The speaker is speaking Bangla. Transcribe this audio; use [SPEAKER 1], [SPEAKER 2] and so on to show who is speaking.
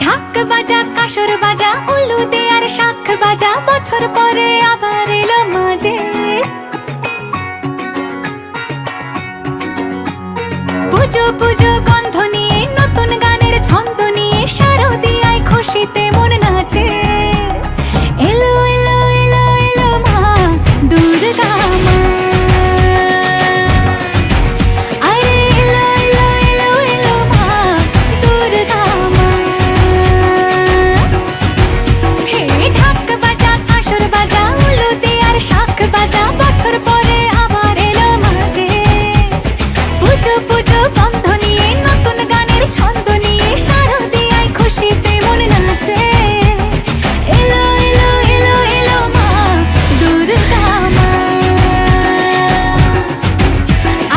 [SPEAKER 1] ঢাক বাজা কাসর বাজা উলু দে আর শাখ বাজা, বছর পরে আবার এলো মাঝে। পুজো পুজো গন্ধ নিয়ে নতুন গানের ছন্দ নিয়ে শারদিয়ায় খুশিতে মন নাচে।